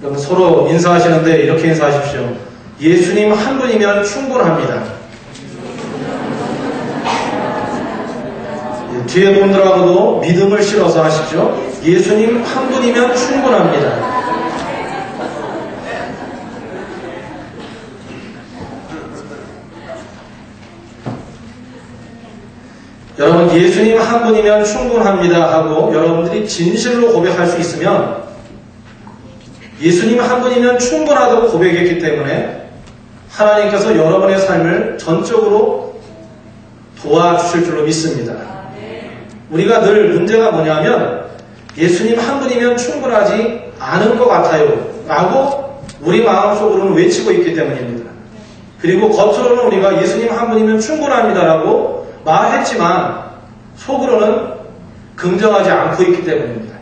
여러분 서로 인사하시는데 이렇게 인사하십시오. 예수님 한 분이면 충분합니다. 뒤에 분들하고도 믿음을 실어서 하십시오. 예수님 한 분이면 충분합니다. 여러분 예수님 한 분이면 충분합니다 하고 여러분들이 진실로 고백할 수 있으면 예수님 한 분이면 충분하다고 고백했기 때문에 하나님께서 여러분의 삶을 전적으로 도와주실 줄로 믿습니다. 우리가 늘 문제가 뭐냐면 예수님 한 분이면 충분하지 않은 것 같아요 라고 우리 마음속으로는 외치고 있기 때문입니다. 그리고 겉으로는 우리가 예수님 한 분이면 충분합니다 라고 말했지만 속으로는 긍정하지 않고 있기 때문입니다.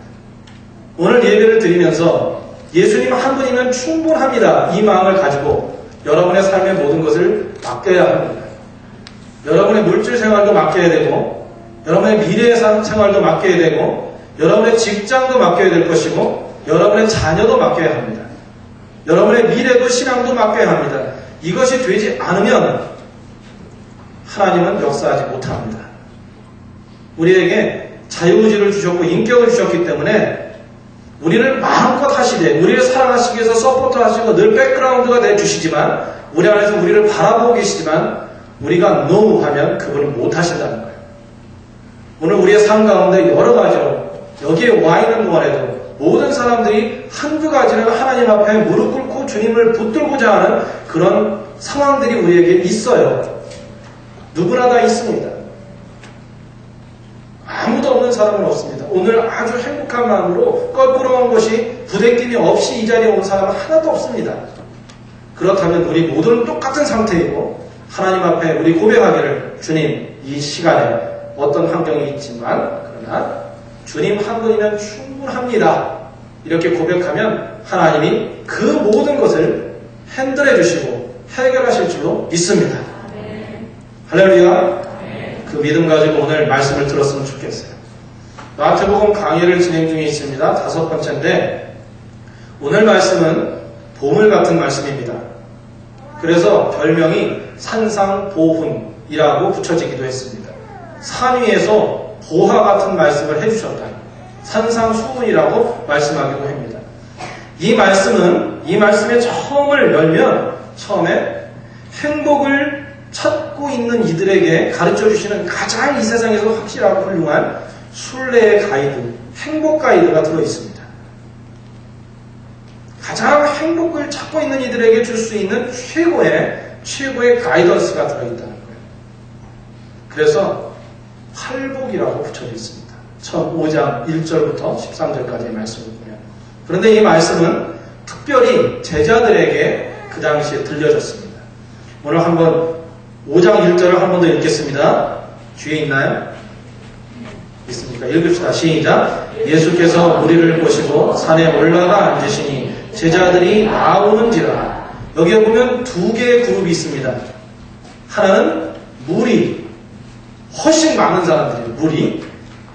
오늘 예배를 드리면서 예수님 한 분이면 충분합니다 이 마음을 가지고 여러분의 삶의 모든 것을 맡겨야 합니다. 여러분의 물질 생활도 맡겨야 되고 여러분의 미래의 생활도 맡겨야 되고 여러분의 직장도 맡겨야 될 것이고 여러분의 자녀도 맡겨야 합니다. 여러분의 미래도 신앙도 맡겨야 합니다. 이것이 되지 않으면 하나님은 역사하지 못합니다. 우리에게 자유의지를 주셨고 인격을 주셨기 때문에 우리를 마음껏 하시되 우리를 사랑하시기 위해서 서포트 하시고 늘 백그라운드가 내주시지만 우리 안에서 우리를 바라보고 계시지만 우리가 NO 하면 그분은 못하신다는 거예요. 오늘 우리의 삶 가운데 여러 가지로 여기에 와 있는 동안에도 모든 사람들이 한두 가지는 하나님 앞에 무릎 꿇고 주님을 붙들고자 하는 그런 상황들이 우리에게 있어요. 누구나 다 있습니다. 아무도 없는 사람은 없습니다. 오늘 아주 행복한 마음으로 껄끄러운 것이 부대낌이 없이 이 자리에 온 사람은 하나도 없습니다. 그렇다면 우리 모두는 똑같은 상태이고 하나님 앞에 우리 고백하기를 주님 이 시간에 어떤 환경이 있지만 그러나 주님 한 분이면 충분합니다. 이렇게 고백하면 하나님이 그 모든 것을 핸들해 주시고 해결하실 줄로 믿습니다. 할렐루야. 그 믿음 가지고 오늘 말씀을 들었으면 좋겠어요. 마태복음 강의를 진행 중에 있습니다. 5번째인데 오늘 말씀은 보물 같은 말씀입니다. 그래서 별명이 산상보훈이라고 붙여지기도 했습니다. 산 위에서 보화 같은 말씀을 해주셨다. 산상수훈이라고 말씀하기도 합니다. 이 말씀의 처음을 열면 처음에 행복을 찾고 있는 이들에게 가르쳐 주시는 가장 이 세상에서 확실하고 훌륭한 순례의 가이드, 행복 가이드가 들어있습니다. 가장 행복을 찾고 있는 이들에게 줄 수 있는 최고의 가이던스가 들어있다는 거예요. 그래서 활복이라고 붙여져 있습니다. 처음 5장 1절부터 13절까지의 말씀을 보면. 그런데 이 말씀은 특별히 제자들에게 그 당시에 들려졌습니다. 오늘 한번 5장 1절을 한 번 더 읽겠습니다. 뒤에 있나요? 있습니까? 읽읍시다. 시작. 예수께서 무리를 보시고 산에 올라가 앉으시니 제자들이 나오는지라. 여기에 보면 두 개의 그룹이 있습니다. 하나는 무리, 훨씬 많은 사람들이에요. 무리.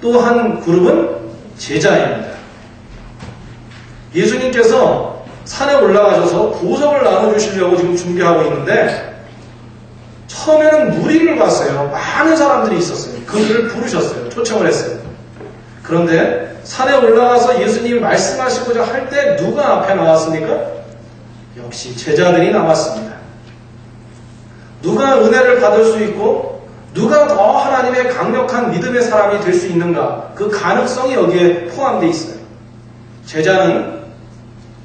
또 한 그룹은 제자입니다. 예수님께서 산에 올라가셔서 보석을 나눠주시려고 지금 준비하고 있는데 처음에는 무리를 봤어요. 많은 사람들이 있었어요. 그들을 부르셨어요. 초청을 했어요. 그런데 산에 올라가서 예수님이 말씀하시고자 할 때 누가 앞에 나왔습니까? 역시 제자들이 나왔습니다. 누가 은혜를 받을 수 있고 누가 더 하나님의 강력한 믿음의 사람이 될 수 있는가? 그 가능성이 여기에 포함되어 있어요. 제자는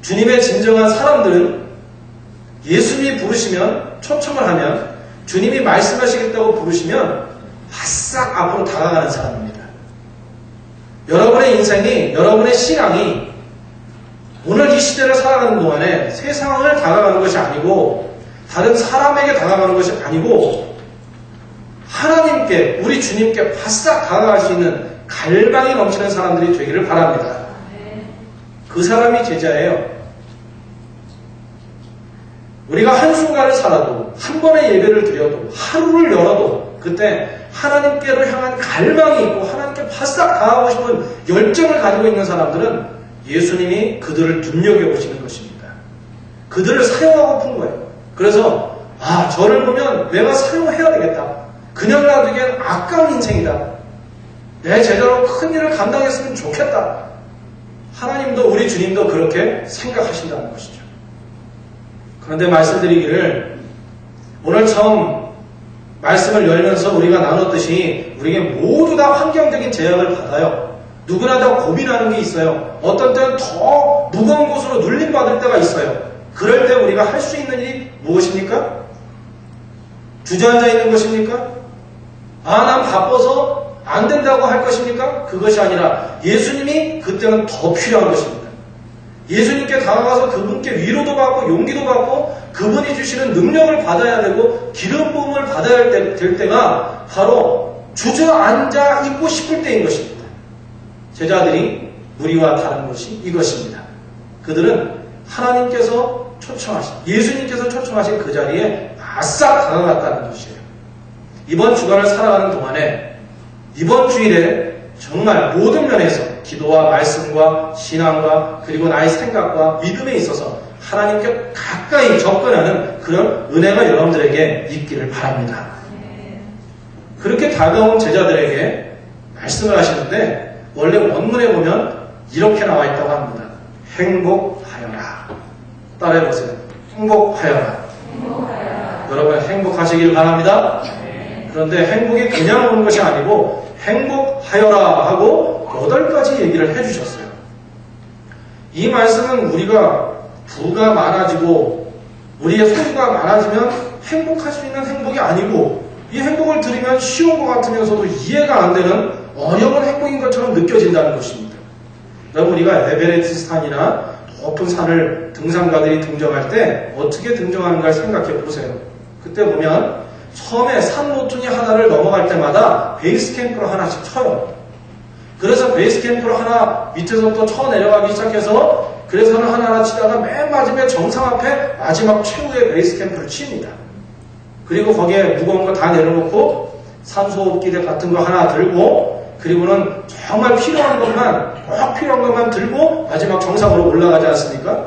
주님의 진정한 사람들은 예수님이 부르시면 초청을 하면 주님이 말씀하시겠다고 부르시면 바싹 앞으로 다가가는 사람입니다. 여러분의 인생이, 여러분의 신앙이 오늘 이 시대를 살아가는 동안에 세상을 다가가는 것이 아니고 다른 사람에게 다가가는 것이 아니고 하나님께, 우리 주님께 바싹 다가갈 수 있는 갈망이 넘치는 사람들이 되기를 바랍니다. 그 사람이 제자예요. 우리가 한순간을 살아도 한 번의 예배를 드려도 하루를 열어도 그때 하나님께로 향한 갈망이 있고 하나님께 바싹 다가가고 싶은 열정을 가지고 있는 사람들은 예수님이 그들을 눈여겨보시는 것입니다. 그들을 사용하고픈 거예요. 그래서 저를 보면 내가 사용해야 되겠다. 그냥 놔두기엔 아까운 인생이다. 내 제자로 큰 일을 감당했으면 좋겠다. 하나님도 우리 주님도 그렇게 생각하신다는 것이죠. 그런데 말씀드리기를 오늘 처음 말씀을 열면서 우리가 나눴듯이 우리에게 모두 다 환경적인 제약을 받아요. 누구나 다 고민하는 게 있어요. 어떤 때는 더 무거운 곳으로 눌림받을 때가 있어요. 그럴 때 우리가 할 수 있는 일이 무엇입니까? 주저앉아 있는 것입니까? 난 바빠서 안 된다고 할 것입니까? 그것이 아니라 예수님이 그때는 더 필요한 것입니다. 예수님께 다가가서 그분께 위로도 받고 용기도 받고 그분이 주시는 능력을 받아야 되고 기름 부음을 받아야 될 때가 바로 주저앉아 있고 싶을 때인 것입니다. 제자들이 우리와 다른 것이 이것입니다. 그들은 하나님께서 초청하신, 예수님께서 초청하신 그 자리에 아싸 다가갔다는 것이에요. 이번 주간을 살아가는 동안에 이번 주일에 정말 모든 면에서 기도와 말씀과 신앙과 그리고 나의 생각과 믿음에 있어서 하나님께 가까이 접근하는 그런 은혜가 여러분들에게 있기를 바랍니다. 그렇게 다가온 제자들에게 말씀을 하시는데 원래 원문에 보면 이렇게 나와 있다고 합니다. 행복하여라. 따라해보세요. 행복하여라. 여러분 행복하시길 바랍니다. 그런데 행복이 그냥 오는 것이 아니고 행복하여라 하고 8가지 얘기를 해주셨어요. 이 말씀은 우리가 부가 많아지고 우리의 소유가 많아지면 행복할 수 있는 행복이 아니고 이 행복을 들으면 쉬운 것 같으면서도 이해가 안 되는 어려운 행복인 것처럼 느껴진다는 것입니다. 여러분 우리가 에베레스트 산이나 높은 산을 등산가들이 등정할 때 어떻게 등정하는가 생각해 보세요. 그때 보면 처음에 산 모퉁이 하나를 넘어갈 때마다 베이스 캠프를 하나씩 쳐요. 그래서 베이스 캠프를 하나 밑에서부터 쳐 내려가기 시작해서 그래서는 하나하나 치다가 맨 마지막에 정상 앞에 마지막 최후의 베이스 캠프를 칩니다. 그리고 거기에 무거운 거 다 내려놓고 산소호흡기 같은 거 하나 들고 그리고는 정말 필요한 것만 꼭 필요한 것만 들고 마지막 정상으로 올라가지 않습니까?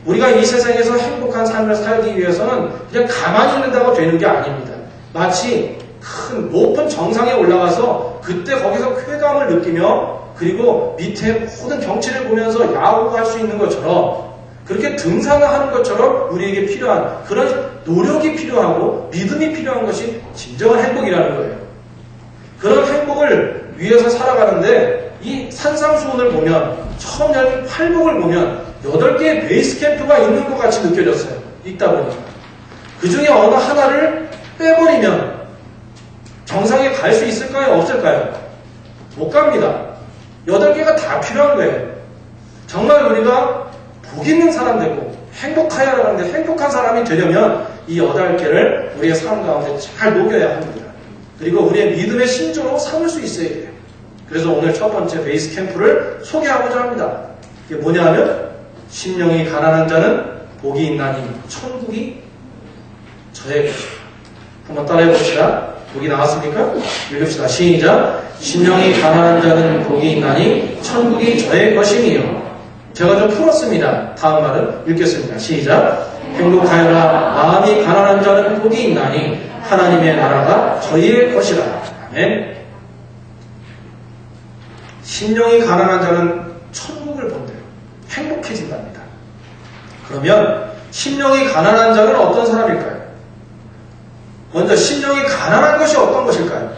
우리가 이 세상에서 행복한 삶을 살기 위해서는 그냥 가만히 있는다고 되는 게 아닙니다. 마치 큰 높은 정상에 올라가서 그때 거기서 쾌감을 느끼며 그리고 밑에 모든 경치를 보면서 야호할 수 있는 것처럼 그렇게 등산을 하는 것처럼 우리에게 필요한 그런 노력이 필요하고 믿음이 필요한 것이 진정한 행복이라는 거예요. 그런 행복을 위해서 살아가는데 이 산상수훈을 보면 처음 열린 팔복을 보면 8개의 베이스 캠프가 있는 것 같이 느껴졌어요. 읽다 보니까. 그 중에 어느 하나를 빼버리면 정상에 갈 수 있을까요? 없을까요? 못 갑니다. 8개가 다 필요한 거예요. 정말 우리가 복 있는 사람 되고 행복하여라는데 행복한 사람이 되려면 이 8개를 우리의 삶 가운데 잘 녹여야 합니다. 그리고 우리의 믿음의 신조로 삼을 수 있어야 돼요. 그래서 오늘 첫 번째 베이스 캠프를 소개하고자 합니다. 이게 뭐냐 하면 심령이 가난한 자는 복이 있나니 천국이 저의 것이다. 한번 따라해 봅시다. 복이 나왔습니까? 읽읍시다. 시작. 심령이 가난한 자는 복이 있나니 천국이 저의 것이니요. 제가 좀 풀었습니다. 다음 말은 읽겠습니다. 시작. 행복하여라. 마음이 가난한 자는 복이 있나니 하나님의 나라가 저희의 것이라. 아멘. 심령이 가난한 자는 천국을 본대요. 행복해진답니다. 그러면 심령이 가난한 자는 어떤 사람일까요? 먼저 심령이 가난한 것이 어떤 것일까요?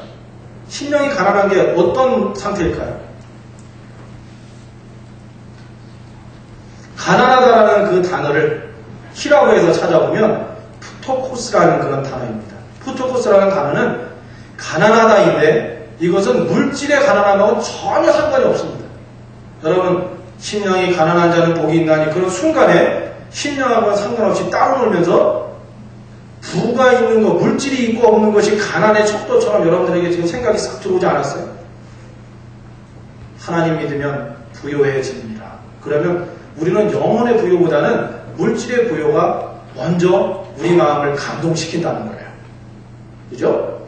심령이 가난한 게 어떤 상태일까요? 가난하다라는 그 단어를 히라고에서 찾아보면 푸토코스라는 그런 단어입니다. 푸토코스라는 단어는 가난하다인데 이것은 물질의 가난함하고 전혀 상관이 없습니다. 여러분 심령이 가난한 자는 복이 있나니 그런 순간에 심령하고는 상관없이 따로 놀면서 부가 있는 것, 물질이 있고 없는 것이 가난의 척도처럼 여러분들에게 지금 생각이 싹 들어오지 않았어요? 하나님 믿으면 부요해집니다. 그러면 우리는 영혼의 부요보다는 물질의 부요가 먼저 우리 마음을 감동시킨다는 거예요. 그죠?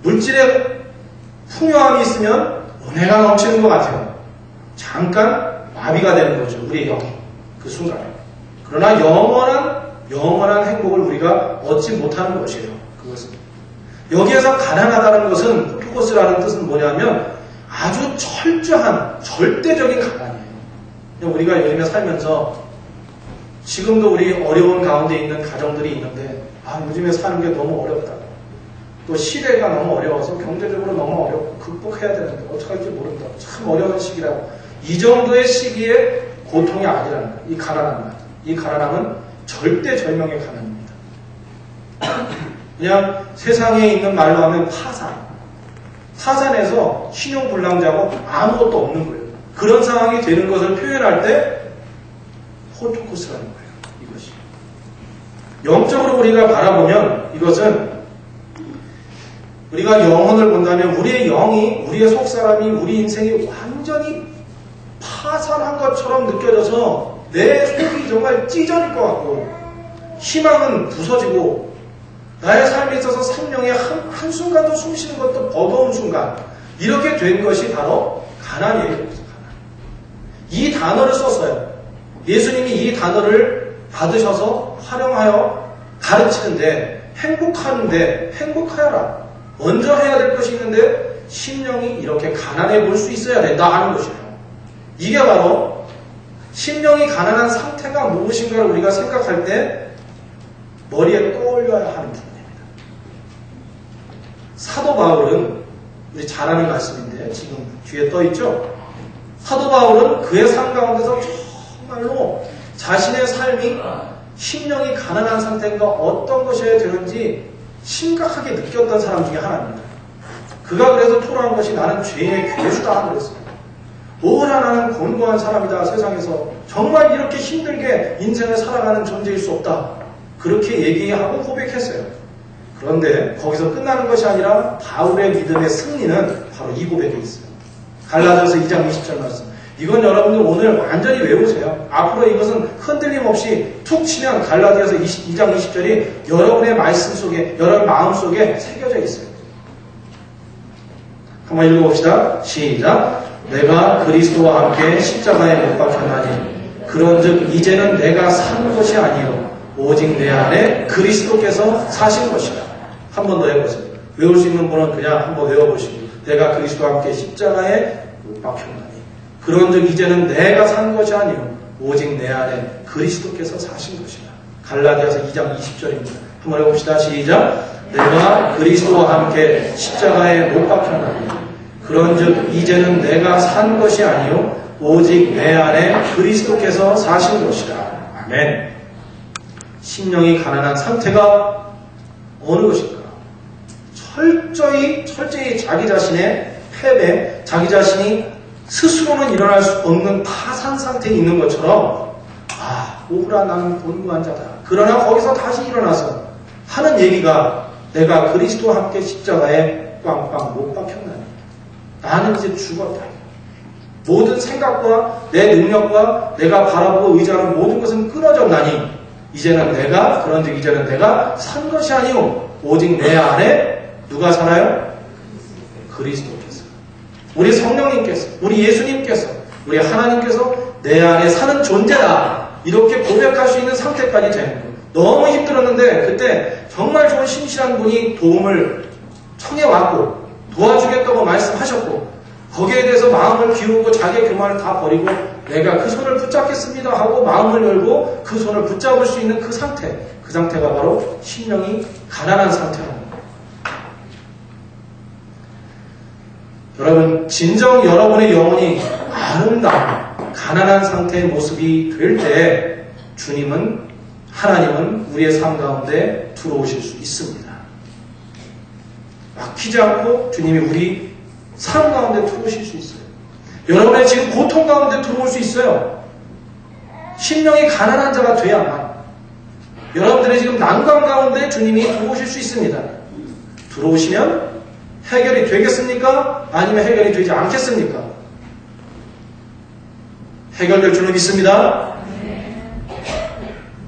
물질의 풍요함이 있으면 은혜가 넘치는 것 같아요. 잠깐 마비가 되는 거죠. 우리의 영이. 그 순간에. 그러나 영원한 행복을 우리가 얻지 못하는 것이에요. 그것은. 여기에서 가난하다는 것은, 포토코스라는 뜻은 뭐냐면 아주 철저한, 절대적인 가난이에요. 우리가 요즘에 살면서 지금도 우리 어려운 가운데 있는 가정들이 있는데, 요즘에 사는 게 너무 어렵다. 또 시대가 너무 어려워서 경제적으로 너무 어렵고 극복해야 되는데 어떡할지 모른다. 참 어려운 시기라고. 이 정도의 시기에 고통이 아니라는 거예요. 이 가난함은. 이 가난함은 절대절명의 가난입니다. 그냥 세상에 있는 말로 하면 파산. 파산에서 신용불량자고 아무것도 없는 거예요. 그런 상황이 되는 것을 표현할 때 포토코스라는 거예요. 이것이. 영적으로 우리가 바라보면 이것은 우리가 영혼을 본다면 우리의 영이, 우리의 속사람이, 우리 인생이 완전히 파산한 것처럼 느껴져서 내 속이 정말 찢어질 것 같고 희망은 부서지고 나의 삶에 있어서 생명의 한순간도 숨쉬는 것도 버거운 순간, 이렇게 된 것이 바로 가난이에요. 이 단어를 썼어요. 예수님이 이 단어를 받으셔서 활용하여 가르치는데, 행복하여라. 먼저 해야 될 것이 있는데 심령이 이렇게 가난해 볼 수 있어야 된다 하는 것이에요. 이게 바로 심령이 가난한 상태가 무엇인가를 우리가 생각할 때 머리에 떠올려야 하는 부분입니다. 사도 바울은, 우리 잘 아는 말씀인데 지금 뒤에 떠있죠? 사도 바울은 그의 삶 가운데서 정말로 자신의 삶이 심령이 가난한 상태가 어떤 것이어야 되는지 심각하게 느꼈던 사람 중에 하나입니다. 그가 그래서 토로한 것이 나는 죄의 괴수다 그랬어요. 오라 나는 곤고한 사람이다. 세상에서 정말 이렇게 힘들게 인생을 살아가는 존재일 수 없다. 그렇게 얘기하고 고백했어요. 그런데 거기서 끝나는 것이 아니라 바울의 믿음의 승리는 바로 이 고백에 있어요. 갈라디아서 2장 20절 말씀. 이건 여러분들 오늘 완전히 외우세요. 앞으로 이것은 흔들림 없이 툭 치면 갈라디아서 2장 20절이 여러분의 말씀 속에, 여러분 마음 속에 새겨져 있어요. 한번 읽어봅시다. 시작. 내가 그리스도와 함께 십자가에 못 박혔나니 그런즉 이제는 내가 사는 것이 아니요 오직 내 안에 그리스도께서 사신 것이다. 한 번 더 해보세요. 외울 수 있는 분은 그냥 한번 외워보시고, 내가 그리스도와 함께 십자가에 못 박혔나니 그런즉 이제는 내가 산 것이 아니요 오직 내 안에 그리스도께서 사신 것이다. 갈라디아서 2장 20절입니다. 한번 해봅시다. 시작. 내가 그리스도와 함께 십자가에 못 박혔나니 그런즉 이제는 내가 산 것이 아니요 오직 내 안에 그리스도께서 사신 것이다. 아멘. 심령이 가난한 상태가 어느 것일까? 철저히 자기 자신의 패배, 자기 자신이 스스로는 일어날 수 없는 파산 상태에 있는 것처럼, 오후라 나는 곤고한 자다. 그러나 거기서 다시 일어나서 하는 얘기가, 내가 그리스도와 함께 십자가에 꽝꽝 못 박혔나니 나는 이제 죽었다. 모든 생각과 내 능력과 내가 바라보고 의지하는 모든 것은 끊어졌나니 이제는 내가 산 것이 아니오 오직 내 안에 누가 살아요? 그리스도께서, 우리 성령님께서, 우리 예수님께서, 우리 하나님께서 내 안에 사는 존재다. 이렇게 고백할 수 있는 상태까지 되는 거예요. 너무 힘들었는데 그때 정말 좋은 신실한 분이 도움을 청해왔고 도와주겠다고 말씀하셨고 거기에 대해서 마음을 비우고 자기의 교만을 다 버리고 내가 그 손을 붙잡겠습니다 하고 마음을 열고 그 손을 붙잡을 수 있는 그 상태가 바로 심령이 가난한 상태라는 거예요. 여러분, 진정 여러분의 영혼이 아름다운 가난한 상태의 모습이 될 때 하나님은 우리의 삶 가운데 들어오실 수 있습니다. 막히지 않고 주님이 우리 삶 가운데 들어오실 수 있어요. 여러분의 지금 고통 가운데 들어올 수 있어요. 심령이 가난한 자가 돼야만. 여러분들의 지금 난관 가운데 주님이 들어오실 수 있습니다. 들어오시면 해결이 되겠습니까? 아니면 해결이 되지 않겠습니까? 해결될 줄로 믿습니다.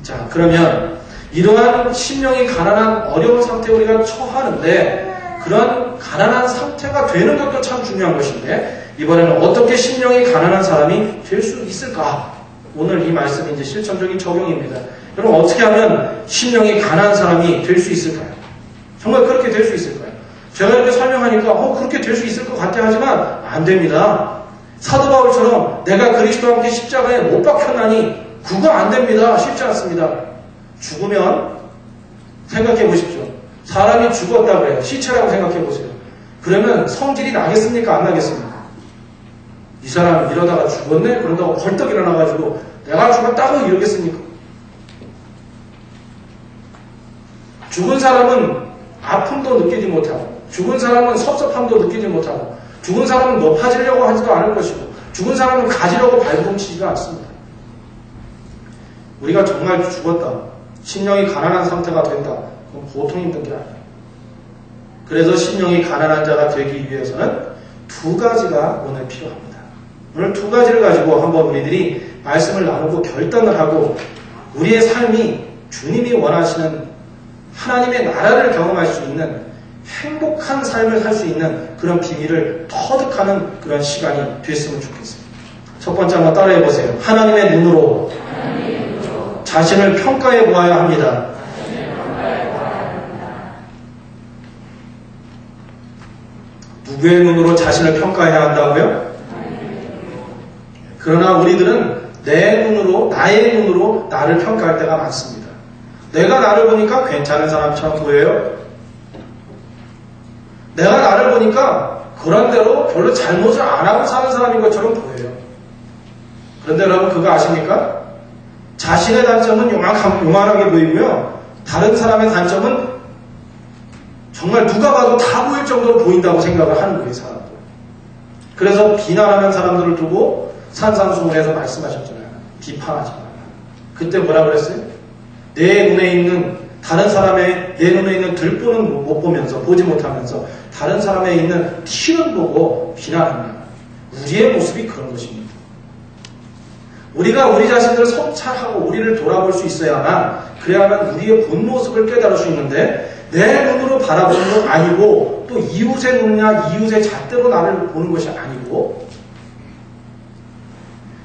자, 그러면 이러한 심령이 가난한 어려운 상태에 우리가 처하는데 그런 가난한 상태가 되는 것도 참 중요한 것인데 이번에는 어떻게 심령이 가난한 사람이 될 수 있을까? 오늘 이 말씀이 이제 실천적인 적용입니다. 여러분 어떻게 하면 심령이 가난한 사람이 될 수 있을까요? 정말 그렇게 될 수 있을까요? 제가 이렇게 설명하니까 그렇게 될 수 있을 것 같아 하지만 안 됩니다. 사도 바울처럼 내가 그리스도와 함께 십자가에 못 박혔나니 그거 안 됩니다. 쉽지 않습니다. 죽으면 생각해 보십시오. 사람이 죽었다고 해요. 시체라고 생각해 보세요. 그러면 성질이 나겠습니까? 안 나겠습니까? 이 사람 이러다가 죽었네? 그런다고 벌떡 일어나가지고 내가 죽었다고 이러겠습니까? 죽은 사람은 아픔도 느끼지 못하고 죽은 사람은 섭섭함도 느끼지 못하고 죽은 사람은 높아지려고 하지도 않을 것이고 죽은 사람은 가지려고 발버둥치지도 않습니다. 우리가 정말 죽었다. 심령이 가난한 상태가 된다. 그건 보통 힘든 게 아니에요. 그래서 심령이 가난한 자가 되기 위해서는 두 가지가 오늘 필요합니다. 오늘 두 가지를 가지고 한번 우리들이 말씀을 나누고 결단을 하고 우리의 삶이 주님이 원하시는 하나님의 나라를 경험할 수 있는 행복한 삶을 살 수 있는 그런 비밀을 터득하는 그런 시간이 됐으면 좋겠습니다. 첫 번째 한번 따라해 보세요. 하나님의 눈으로 자신을 평가해 보아야 합니다. 누구의 눈으로 자신을 평가해야 한다고요? 그러나 우리들은 내 눈으로, 나의 눈으로 나를 평가할 때가 많습니다. 내가 나를 보니까 괜찮은 사람처럼 보여요. 내가 나를 보니까 그런대로 별로 잘못을 안 하고 사는 사람인 것처럼 보여요. 그런데 여러분 그거 아십니까? 자신의 단점은 요만하게 보이고요. 다른 사람의 단점은 정말 누가 봐도 다 보일 정도로 보인다고 생각을 하는 거예요, 사람들. 그래서 비난하는 사람들을 두고 산산수훈해서 말씀하셨잖아요. 비판하지 말라. 그때 뭐라 그랬어요? 내 눈에 있는 다른 사람의 내 눈에 있는 들보는 못 보면서 보지 못하면서 다른 사람에 있는 티는 보고 비난합니다. 우리의 모습이 그런 것입니다. 우리가 우리 자신들을 성찰하고 우리를 돌아볼 수 있어야만 그래야만 우리의 본 모습을 깨달을 수 있는데 내 눈으로 바라보는 건 아니고 또 이웃의 눈이나 이웃의 잣대로 나를 보는 것이 아니고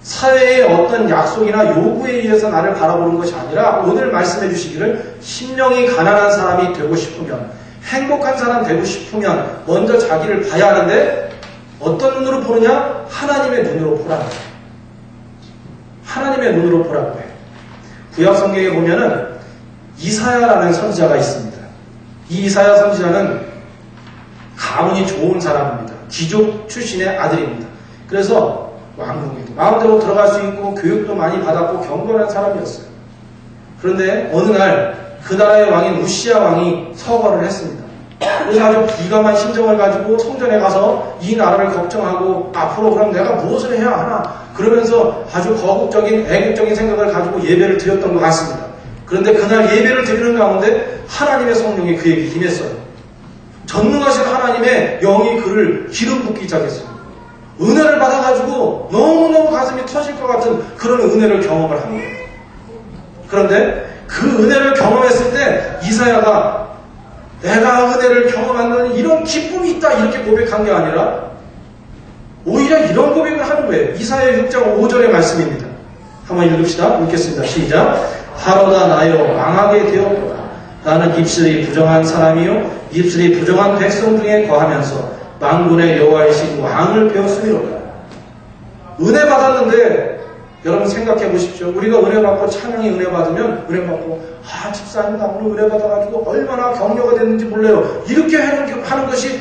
사회의 어떤 약속이나 요구에 의해서 나를 바라보는 것이 아니라 오늘 말씀해 주시기를 심령이 가난한 사람이 되고 싶으면 행복한 사람 되고 싶으면 먼저 자기를 봐야 하는데 어떤 눈으로 보느냐? 하나님의 눈으로 보라는 거예요. 하나님의 눈으로 보라고 해요. 구약 성경에 보면은 이사야라는 선지자가 있습니다. 이 이사야 선지자는 가문이 좋은 사람입니다. 귀족 출신의 아들입니다. 그래서 왕궁에도 마음대로 들어갈 수 있고 교육도 많이 받았고 경건한 사람이었어요. 그런데 어느 날 그 나라의 왕인 우시야 왕이 서거를 했습니다. 그래서 아주 비감한 심정을 가지고 성전에 가서 이 나라를 걱정하고 앞으로 그럼 내가 무엇을 해야 하나 그러면서 아주 거국적인 애국적인 생각을 가지고 예배를 드렸던 것 같습니다. 그런데 그날 예배를 드리는 가운데 하나님의 성령이 그에게 임했어요. 전능하신 하나님의 영이 그를 기름 붓기 시작했어요. 은혜를 받아가지고 너무너무 가슴이 터질 것 같은 그런 은혜를 경험을 한 거예요. 그런데 그 은혜를 경험했을 때 이사야가 내가 은혜를 경험하는 이런 기쁨이 있다 이렇게 고백한 게 아니라 오히려 이런 고백을 하는 거예요. 이사야 6장 5절의 말씀입니다. 한번 읽읍시다. 읽겠습니다. 시작. 하로다 나여 망하게 되었도다. 나는 입술이 부정한 사람이요 입술이 부정한 백성 중에 거하면서 만군의 여호와이신 왕을 배웠으리로다. 은혜 받았는데 여러분 생각해 보십시오. 우리가 은혜 받고 찬양이 은혜 받으면 은혜 받고 집사님 나 오늘 은혜 받아가지고 얼마나 격려가 됐는지 몰라요. 이렇게 하는 것이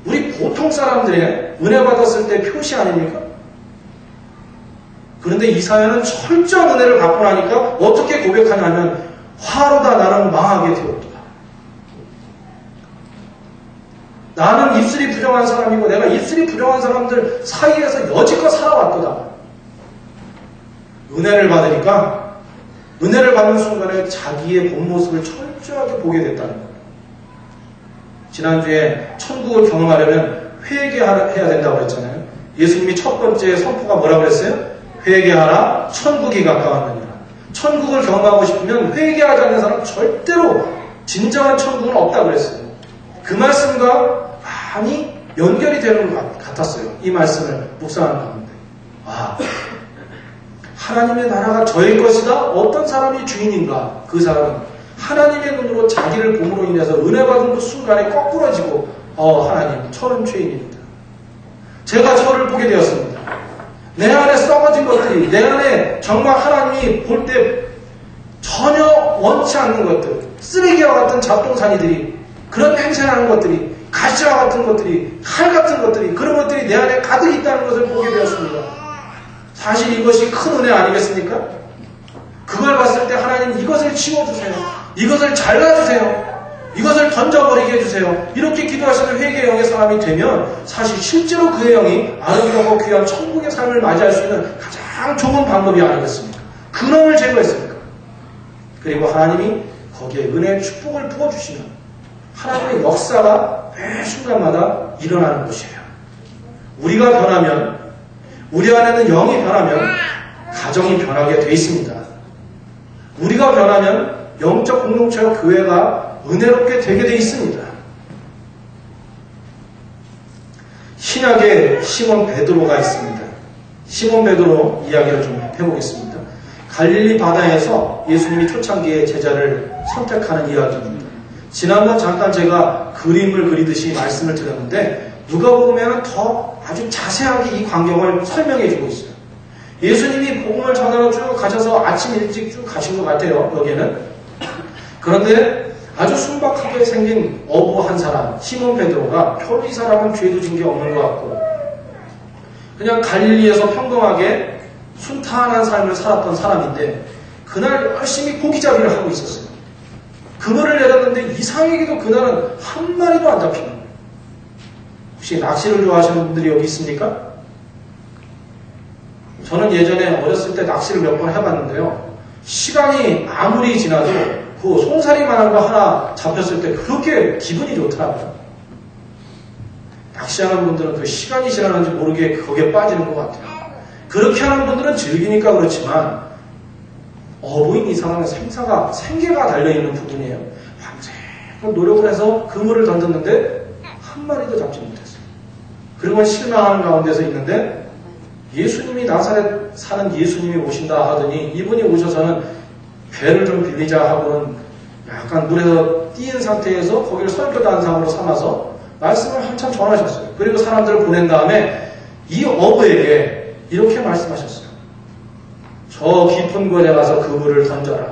우리 보통 사람들의 은혜 받았을 때 표시 아닙니까? 그런데 이사야는 철저한 은혜를 받고 나니까 어떻게 고백하냐면 화로다 나는 망하게 되었다. 나는 입술이 부정한 사람이고 내가 입술이 부정한 사람들 사이에서 여지껏 살아왔거다. 은혜를 받으니까 은혜를 받는 순간에 자기의 본 모습을 철저하게 보게 됐다는 거예요. 지난주에 천국을 경험하려면 회개해야 된다고 했잖아요. 예수님이 첫 번째 선포가 뭐라고 했어요? 회개하라 천국이 가까웠느니라. 천국을 경험하고 싶으면 회개하지 않는 사람은 절대로 진정한 천국은 없다고 그랬어요. 그 말씀과 많이 연결이 되는 것 같았어요. 이 말씀을 묵상하는 가운데. 하나님의 나라가 저의 것이다. 어떤 사람이 주인인가? 그 사람은 하나님의 눈으로 자기를 봄으로 인해서 은혜 받은 그 순간에 거꾸러지고 하나님, 저는 죄인입니다. 제가 저를 보게 되었습니다. 내 안에 썩어진 것들이, 내 안에 정말 하나님이 볼 때 전혀 원치 않는 것들, 쓰레기와 같은 잡동사니들이, 그런 냄새나는 것들이, 가시와 같은 것들이, 칼 같은 것들이, 그런 것들이 내 안에 가득 있다는 것을 보게 되었습니다. 사실 이것이 큰 은혜 아니겠습니까? 그걸 봤을 때 하나님 이것을 치워주세요. 이것을 잘라주세요. 이것을 던져버리게 해주세요. 이렇게 기도하시는 회개의 영의 사람이 되면 사실 실제로 그의 영이 아름다고 귀한 천국의 삶을 맞이할 수 있는 가장 좋은 방법이 아니겠습니까? 근원을 제거했습니까? 그리고 하나님이 거기에 은혜의 축복을 부어주시면 하나님의 역사가 매 순간마다 일어나는 것이에요. 우리가 변하면, 우리 안에는 영이 변하면 가정이 변하게 돼 있습니다. 우리가 변하면 영적 공동체와 교회가 은혜롭게 되게 돼 있습니다. 신약에 시몬 베드로가 있습니다. 시몬 베드로 이야기를 좀 해보겠습니다. 갈릴리 바다에서 예수님이 초창기에 제자를 선택하는 이야기입니다. 지난번 잠깐 제가 그림을 그리듯이 말씀을 드렸는데 누가복음에는 더 아주 자세하게 이 광경을 설명해 주고 있어요. 예수님이 복음을 전하러 쭉 가셔서 아침 일찍 쭉 가신 것 같아요. 여기에는. 그런데 아주 순박하게 생긴 어부 한 사람, 시몬 베드로가 별로 이 사람은 죄도 진 게 없는 것 같고 그냥 갈릴리에서 평범하게 순탄한 삶을 살았던 사람인데 그날 열심히 고기잡이를 하고 있었어요. 그물을 내렸는데 이상하게도 그날은 한 마리도 안 잡히는 거예요. 혹시 낚시를 좋아하시는 분들이 여기 있습니까? 저는 예전에 어렸을 때 낚시를 몇 번 해봤는데요. 시간이 아무리 지나도 그 송사리만한 거 하나 잡혔을 때 그렇게 기분이 좋더라고요. 낚시하는 분들은 그 시간이 지나는지 모르게 거기에 빠지는 것 같아요. 그렇게 하는 분들은 즐기니까 그렇지만 어부인 이상은 생계가 달려있는 부분이에요. 밤새 노력을 해서 그물을 던졌는데 한 마리도 잡지 못했어요. 그리고 실망하는 가운데서 있는데 예수님이 나사렛 사는 예수님이 오신다 하더니 이분이 오셔서는 배를 좀 빌리자 하고는 약간 물에서 띄인 상태에서 거기를 설교 단상으로 삼아서 말씀을 한참 전하셨어요. 그리고 사람들을 보낸 다음에 이 어부에게 이렇게 말씀하셨어요. 저 깊은 곳에 가서 그물을 던져라.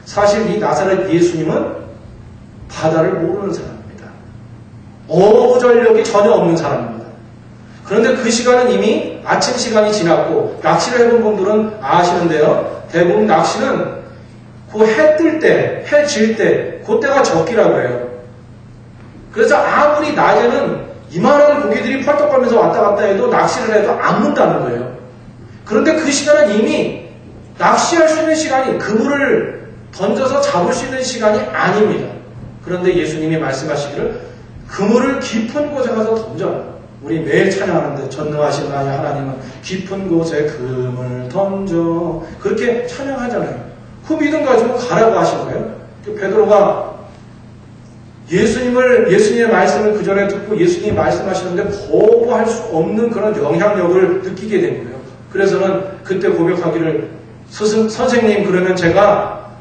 사실 이 나사렛 예수님은 바다를 모르는 사람입니다. 어부 전력이 전혀 없는 사람입니다. 그런데 그 시간은 이미 아침 시간이 지났고 낚시를 해본 분들은 아시는데요. 대부분 낚시는 그 해 뜰 때, 해 질 때 그때가 적기라고 해요. 그래서 아무리 낮에는 이만한 고기들이 펄떡거리면서 왔다 갔다 해도 낚시를 해도 안 문다는 거예요. 그런데 그 시간은 이미 낚시할 수 있는 시간이 그물을 던져서 잡을 수 있는 시간이 아닙니다. 그런데 예수님이 말씀하시기를 그물을 깊은 곳에 가서 던져라. 우리 매일 찬양하는데 전능하신 나의 하나님은 깊은 곳에 그물 던져 그렇게 찬양하잖아요. 그 믿음 가지고 가라고 하신 거예요. 베드로가 예수님의 말씀을 그 전에 듣고 예수님이 말씀하시는데 거부할 수 없는 그런 영향력을 느끼게 된 거예요. 그래서는 그때 고백하기를 선생님 그러면 제가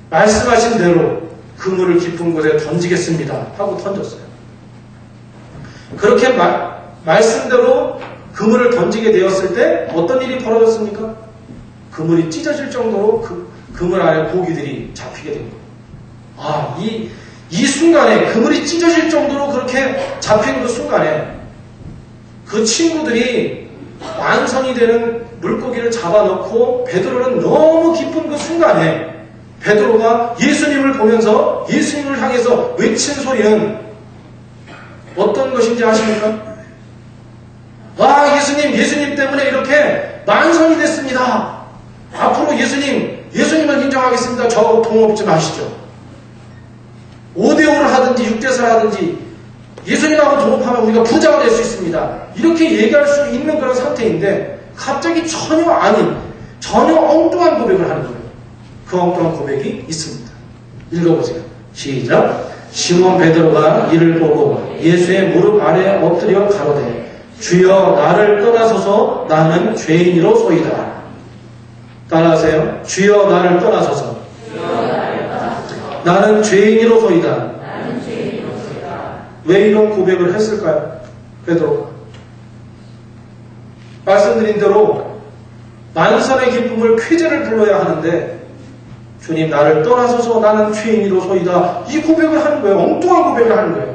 말씀하신 대로 그물을 깊은 곳에 던지겠습니다 하고 던졌어요. 그렇게 말씀대로 그물을 던지게 되었을 때 어떤 일이 벌어졌습니까? 그물이 찢어질 정도로 그물 안에 고기들이 잡히게 된 거예요. 이 순간에 그물이 찢어질 정도로 그렇게 잡힌 그 순간에 그 친구들이 완성이 되는 물고기를 잡아넣고 베드로는 너무 기쁜 그 순간에 베드로가 예수님을 보면서 예수님을 향해서 외친 소리는 어떤 것인지 아십니까? 예수님 때문에 이렇게 만성이 됐습니다. 앞으로 예수님을 인정하겠습니다. 저 동업지 마시죠. 5대5를 하든지 6대4를 하든지 예수님하고 동업하면 우리가 부자가 될 수 있습니다. 이렇게 얘기할 수 있는 그런 상태인데 갑자기 전혀 아닌, 전혀 엉뚱한 고백을 하는 거예요. 그 엉뚱한 고백이 있습니다. 읽어보세요. 시작. 시몬 베드로가 이를 보고 예수의 무릎 아래에 엎드려 가로되 주여 나를 떠나소서 나는 죄인이로소이다. 따라하세요. 주여 나를 떠나소서 나는 죄인이로소이다. 왜 이런 고백을 했을까요? 베드로가 말씀드린 대로 만선의 기쁨을 쾌제를 불러야 하는데 주님 나를 떠나소서 나는 죄인이로소이다. 이 고백을 하는 거예요. 엉뚱한 고백을 하는 거예요.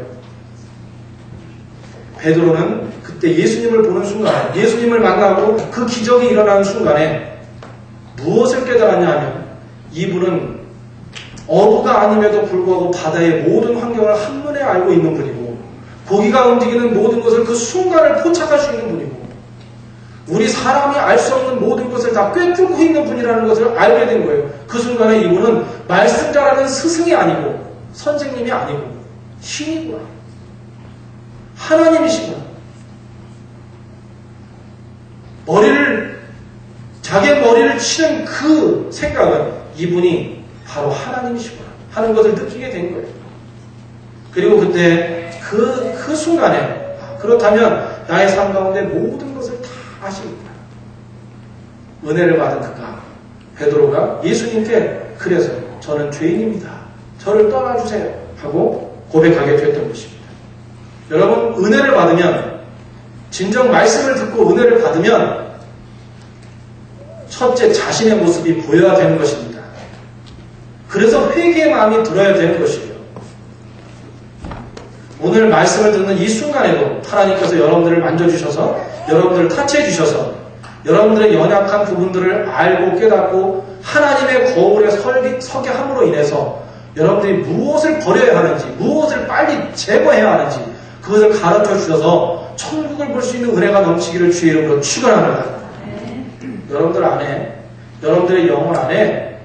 베드로는 그때 예수님을 보는 순간, 예수님을 만나고 그 기적이 일어나는 순간에 무엇을 깨달았냐 하면 이분은 어부가 아님에도 불구하고 바다의 모든 환경을 한눈에 알고 있는 분이고 고기가 움직이는 모든 것을 그 순간을 포착할 수 있는 분이고 우리 사람이 알 수 없는 모든 것을 다 꿰뚫고 있는 분이라는 것을 알게 된 거예요. 그 순간에 이분은 말씀자라는 스승이 아니고 선생님이 아니고 신이구나. 하나님이시구나. 자기의 머리를 치는 그 생각은 이분이 바로 하나님이시구나 하는 것을 느끼게 된 거예요. 그리고 그때 그 순간에 그렇다면 나의 삶 가운데 모든 것을 다 아시겠다. 은혜를 받은 그가 베드로가 예수님께 그래서 저는 죄인입니다. 저를 떠나주세요 하고 고백하게 됐던 것입니다. 여러분 은혜를 받으면 진정 말씀을 듣고 은혜를 받으면 첫째 자신의 모습이 보여야 되는 것입니다. 그래서 회개의 마음이 들어야 되는 것이에요. 오늘 말씀을 듣는 이 순간에도 하나님께서 여러분들을 만져주셔서 여러분들을 타치해 주셔서 여러분들의 연약한 부분들을 알고 깨닫고 하나님의 거울에 서게 함으로 인해서 여러분들이 무엇을 버려야 하는지 무엇을 빨리 제거해야 하는지 그것을 가르쳐 주셔서 천국을 볼 수 있는 은혜가 넘치기를 주의 이름으로 축원합니다. 여러분들 안에 여러분들의 영혼 안에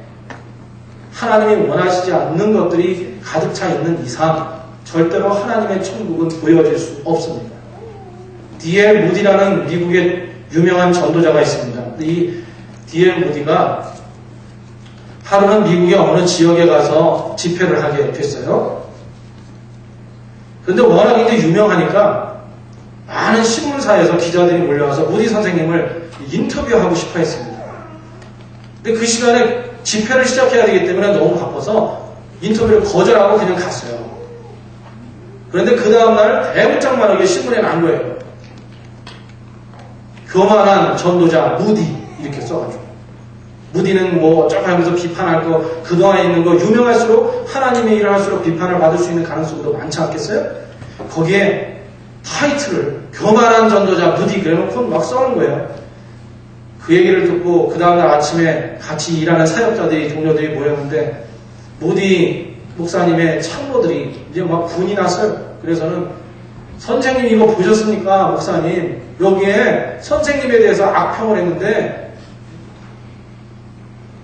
하나님이 원하시지 않는 것들이 가득 차 있는 이상 절대로 하나님의 천국은 보여질 수 없습니다. D.L. 무디라는 미국의 유명한 전도자가 있습니다. 이 D.L. 무디가 하루는 미국의 어느 지역에 가서 집회를 하게 됐어요. 그런데 워낙 이제 유명하니까 많은 신문사에서 기자들이 몰려와서 무디 선생님을 인터뷰하고 싶어 했습니다. 근데 그 시간에 집회를 시작해야 되기 때문에 너무 바빠서 인터뷰를 거절하고 그냥 갔어요. 그런데 그 다음날 대문짝만하게 신문에 난 거예요. 교만한 전도자 무디 이렇게 써가지고 무디는 뭐 어쩌고 하면서 비판할 거 그동안에 있는 거 유명할수록 하나님의 일을 할수록 비판을 받을 수 있는 가능성이 더 많지 않겠어요? 거기에 타이틀을 교만한 전도자 무디 그래놓고 막 써는 거예요. 그 얘기를 듣고 그 다음날 아침에 같이 일하는 사역자들이 동료들이 모였는데 무디 목사님의 참모들이 이제 막 분이 났어요. 그래서는 선생님 이거 보셨습니까? 목사님 여기에 선생님에 대해서 악평을 했는데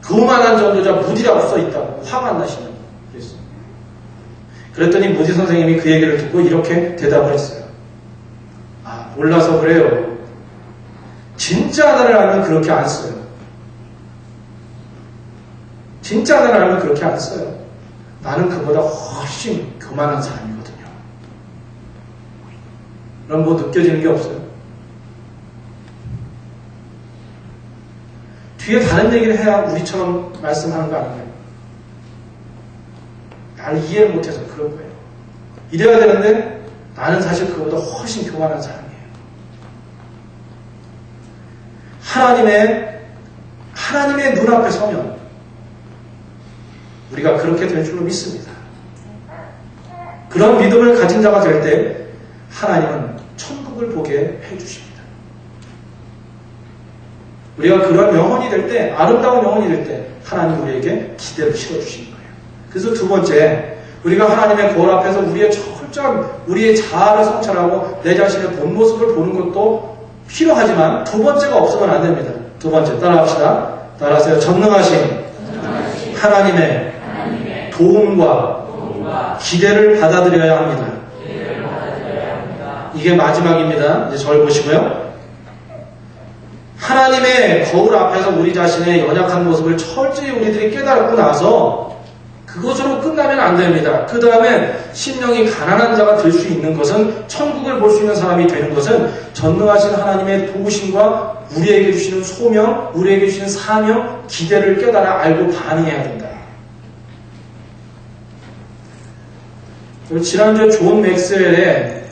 교만한 전도자 무디라고 써있다고 화가 나시는 그랬어요. 그랬더니 무디 선생님이 그 얘기를 듣고 이렇게 대답을 했어요. 아 몰라서 그래요. 진짜 하나를 알면 그렇게 안 써요. 진짜 하나를 알면 그렇게 안 써요. 나는 그보다 훨씬 교만한 사람이거든요. 그럼 뭐 느껴지는 게 없어요? 뒤에 다른 얘기를 해야 우리처럼 말씀하는 거 아닌가요? 나를 이해를 못해서 그런 거예요. 이래야 되는데 나는 사실 그보다 훨씬 교만한 사람이에요. 하나님의 눈앞에 서면 우리가 그렇게 될 줄로 믿습니다. 그런 믿음을 가진 자가 될 때 하나님은 천국을 보게 해주십니다. 우리가 그런 영혼이 될 때, 아름다운 영혼이 될 때 하나님 우리에게 기대를 실어주시는 거예요. 그래서 두 번째, 우리가 하나님의 거울 앞에서 우리의 철저한 우리의 자아를 성찰하고 내 자신의 본 모습을 보는 것도 필요하지만 두 번째가 없으면 안 됩니다. 두 번째 따라합시다. 따라하세요. 전능하신 하나님의 도움과 기대를 받아들여야 합니다. 이게 마지막입니다. 이제 저를 보시고요. 하나님의 거울 앞에서 우리 자신의 연약한 모습을 철저히 우리들이 깨달고 나서 그것으로 끝나면 안 됩니다. 그 다음에 심령이 가난한 자가 될 수 있는 것은, 천국을 볼 수 있는 사람이 되는 것은 전능하신 하나님의 도우심과 우리에게 주시는 소명, 우리에게 주시는 사명, 기대를 깨달아 알고 반응해야 된다. 지난주에 존 맥스웰의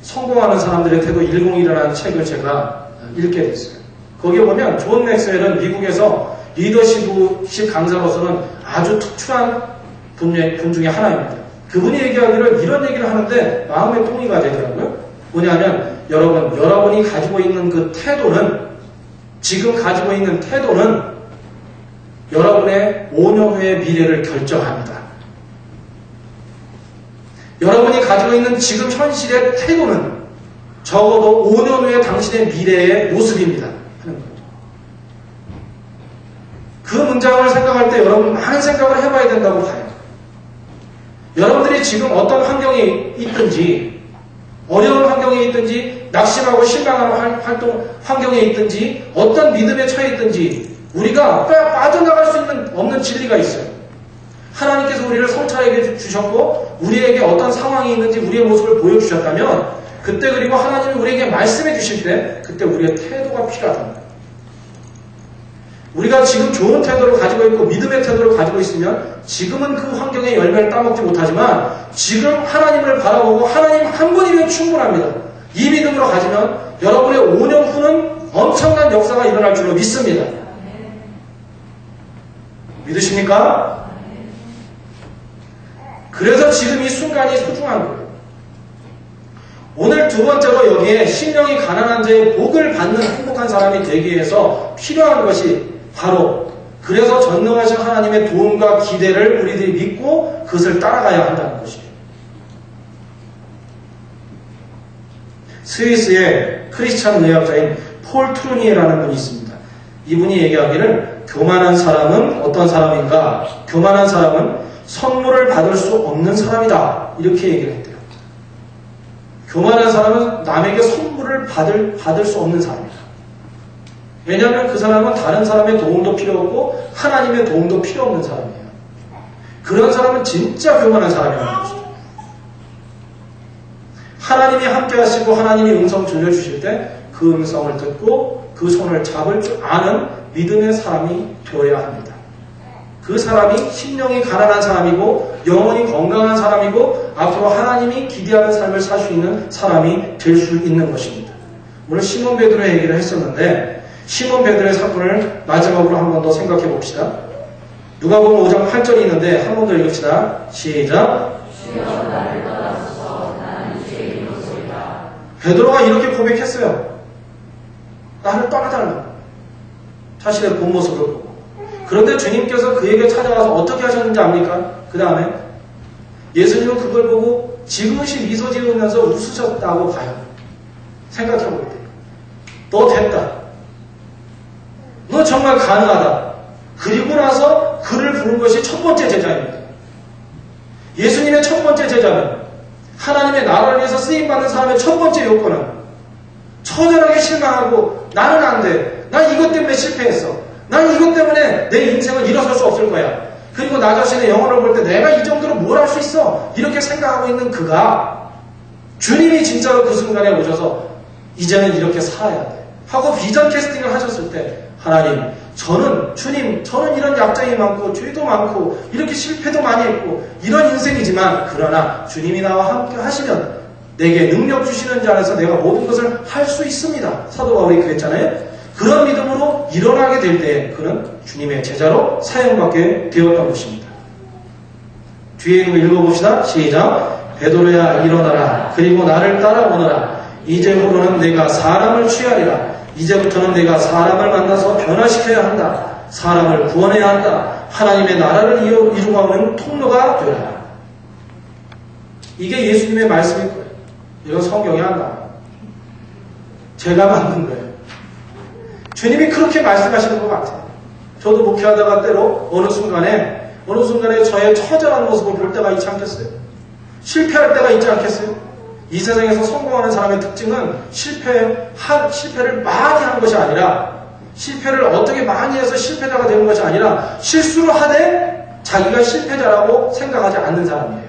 성공하는 사람들의 태도 101이라는 책을 제가 읽게 됐어요. 거기에 보면 존 맥스웰은 미국에서 리더십 강사로서는 아주 특출한 분 중에 하나입니다. 그분이 얘기하기를 이런 얘기를 하는데 마음에 동의가 되더라고요. 뭐냐면 여러분이 가지고 있는 그 태도는, 지금 가지고 있는 태도는 여러분의 5년 후의 미래를 결정합니다. 여러분이 가지고 있는 지금 현실의 태도는 적어도 5년 후에 당신의 미래의 모습입니다. 하는 거죠. 그 문장을 생각할 때 여러분 많은 생각을 해봐야 된다고 봐요. 여러분들이 지금 어떤 환경에 있든지, 어려운 환경에 있든지, 낙심하고 실망하는 환경에 있든지, 어떤 믿음에 처해 있든지 우리가 빠져나갈 수 없는 진리가 있어요. 하나님께서 우리를 성찰하게 주셨고 우리에게 어떤 상황이 있는지 우리의 모습을 보여주셨다면, 그때 그리고 하나님이 우리에게 말씀해 주실 때 그때 우리의 태도가 필요하답니다. 우리가 지금 좋은 태도를 가지고 있고 믿음의 태도를 가지고 있으면 지금은 그 환경의 열매를 따먹지 못하지만 지금 하나님을 바라보고 하나님 한 분이면 충분합니다. 이 믿음으로 가지면 여러분의 5년 후는 엄청난 역사가 일어날 줄로 믿습니다. 믿으십니까? 그래서 지금 이 순간이 소중한 거예요. 오늘 두 번째로 여기에 심령이 가난한 자의 복을 받는 행복한 사람이 되기 위해서 필요한 것이 바로, 그래서 전능하신 하나님의 도움과 기대를 우리들이 믿고 그것을 따라가야 한다는 것이에요. 스위스의 크리스찬 의학자인 폴 트루니에라는 분이 있습니다. 이분이 얘기하기를 교만한 사람은 어떤 사람인가? 교만한 사람은 선물을 받을 수 없는 사람이다. 이렇게 얘기를 했대요. 교만한 사람은 남에게 선물을 받을 수 없는 사람이다. 왜냐하면 그 사람은 다른 사람의 도움도 필요 없고 하나님의 도움도 필요 없는 사람이에요. 그런 사람은 진짜 교만한 사람이라는 것이죠. 하나님이 함께 하시고 하나님이 음성 들려주실 때 그 음성을 듣고 그 손을 잡을 줄 아는 믿음의 사람이 되어야 합니다. 그 사람이 심령이 가난한 사람이고 영혼이 건강한 사람이고 앞으로 하나님이 기대하는 삶을 살 수 있는 사람이 될 수 있는 것입니다. 오늘 시몬 베드로의 얘기를 했었는데 시몬 베드로의 사건을 마지막으로 한 번 더 생각해 봅시다. 누가복음 5장 8절이 있는데 한 번 더 읽읍시다. 시작. 베드로가 이렇게 고백했어요. 나를 떠나달라. 자신의 본 모습을 보고. 그런데 주님께서 그에게 찾아가서 어떻게 하셨는지 압니까? 그 다음에 예수님은 그걸 보고 지그시 미소 지으면서 웃으셨다고 봐요. 생각해볼 때. 너 됐다. 너 정말 가능하다. 그리고 나서 그를 부른 것이 첫 번째 제자입니다. 예수님의 첫 번째 제자는 하나님의 나라를 위해서 쓰임받는 사람의 첫 번째 요건은 처절하게 실망하고 나는 안 돼. 난 이것 때문에 실패했어. 난 이것 때문에 내 인생은 일어설 수 없을 거야. 그리고 나 자신의 영혼을 볼 때 내가 이 정도로 뭘 할 수 있어. 이렇게 생각하고 있는 그가 주님이 진짜로 그 순간에 오셔서 이제는 이렇게 살아야 돼 하고 비전 캐스팅을 하셨을 때 하나님, 저는 이런 약점이 많고 죄도 많고 이렇게 실패도 많이 했고 이런 인생이지만 그러나 주님이 나와 함께 하시면 내게 능력 주시는 자 안에서 내가 모든 것을 할 수 있습니다. 사도 바울이 그랬잖아요. 그런 믿음으로 일어나게 될 때 그는 주님의 제자로 사용받게 되었던 것입니다. 뒤에 있는 거 읽어봅시다. 시작. 베드로야 일어나라. 그리고 나를 따라오너라. 이제부터는 내가 사람을 취하리라. 이제부터는 내가 사람을 만나서 변화시켜야 한다. 사람을 구원해야 한다. 하나님의 나라를 이루어가는 통로가 되라. 이게 예수님의 말씀일 거예요. 이건 성경에 안 나와요. 제가 만든 거예요. 주님이 그렇게 말씀하시는 것 같아요. 저도 목회하다가 때로 어느 순간에 저의 처절한 모습을 볼 때가 있지 않겠어요? 실패할 때가 있지 않겠어요? 이 세상에서 성공하는 사람의 특징은 실패를 많이 하는 것이 아니라 실패를 어떻게 많이 해서 실패자가 되는 것이 아니라 실수를 하되 자기가 실패자라고 생각하지 않는 사람이에요.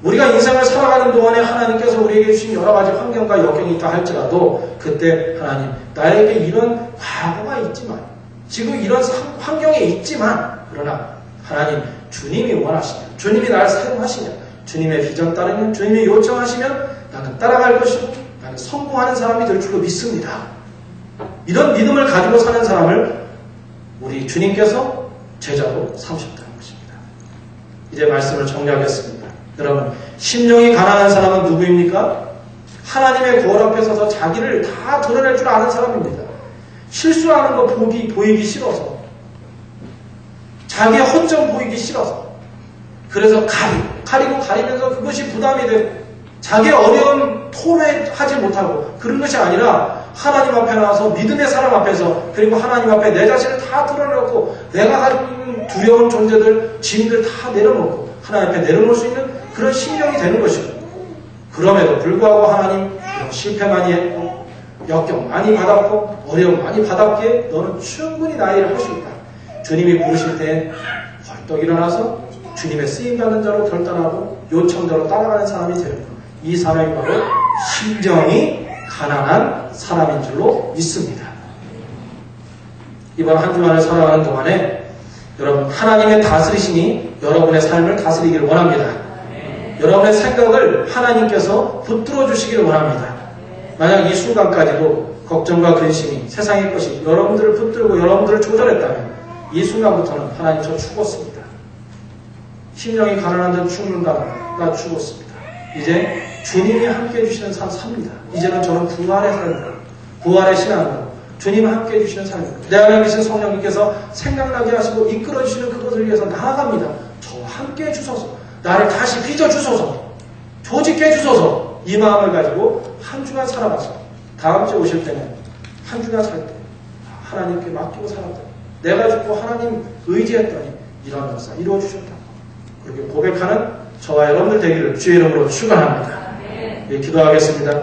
우리가 인생을 살아가는 동안에 하나님께서 우리에게 주신 여러 가지 환경과 역경이 있다 할지라도 그때 하나님 나에게 이런 과거가 있지만 지금 이런 환경에 있지만 그러나 하나님 주님이 원하시면 주님이 나를 사용하시면 주님의 비전 따르면 주님이 요청하시면 나는 따라갈 것이고 나는 성공하는 사람이 될 줄로 믿습니다. 이런 믿음을 가지고 사는 사람을 우리 주님께서 제자로 삼으셨다는 것입니다. 이제 말씀을 정리하겠습니다. 여러분, 심령이 가난한 사람은 누구입니까? 하나님의 거울 앞에 서서 자기를 다 드러낼 줄 아는 사람입니다. 실수하는 거 보이기 싫어서, 자기의 허점 보이기 싫어서, 그래서 가리면서 그것이 부담이 되고, 자기의 어려움 토로하지 못하고, 그런 것이 아니라 하나님 앞에 나와서 믿음의 사람 앞에서, 그리고 하나님 앞에 내 자신을 다 드러내고, 내가 가지고 있는 두려운 존재들, 짐들 다 내려놓고, 하나님 앞에 내려놓을 수 있는 그런 심령이 되는 것이고, 그럼에도 불구하고 하나님 실패 많이 했고 역경 많이 받았고 어려움 많이 받았기에 너는 충분히 나의 일을 할 수 있다. 주님이 부르실 때 벌떡 일어나서 주님의 쓰임받는 자로 결단하고 요청대로 따라가는 사람이 되는 것. 이 사람이 바로 심령이 가난한 사람인 줄로 믿습니다. 이번 한 주간을 살아가는 동안에 여러분 하나님의 다스리심이 여러분의 삶을 다스리기를 원합니다. 여러분의 생각을 하나님께서 붙들어 주시기를 원합니다. 만약 이 순간까지도 걱정과 근심이 세상의 것이 여러분들을 붙들고 여러분들을 조절했다면 이 순간부터는 하나님 저 죽었습니다. 심령이 가난한 자 죽는다. 나 죽었습니다. 이제 주님이 함께해 주시는 삶 삽니다. 이제는 저는 부활의 삶으로 부활의 신앙으로 주님이 함께해 주시는 삶입니다. 내 안에 계신 성령님께서 생각나게 하시고 이끌어 주시는 그것을 위해서 나아갑니다. 저와 함께해 주소서. 나를 다시 빚어주소서, 조직해 주소서, 이 마음을 가지고 한 주간 살아가서 다음 주에 오실 때는 한 주간 살 때 하나님께 맡기고 살았다. 내가 죽고 하나님 의지했더니 이런 역사 이루어주셨다. 그렇게 고백하는 저와 여러분들 되기를 주의 이름으로 축원합니다. 예, 기도하겠습니다.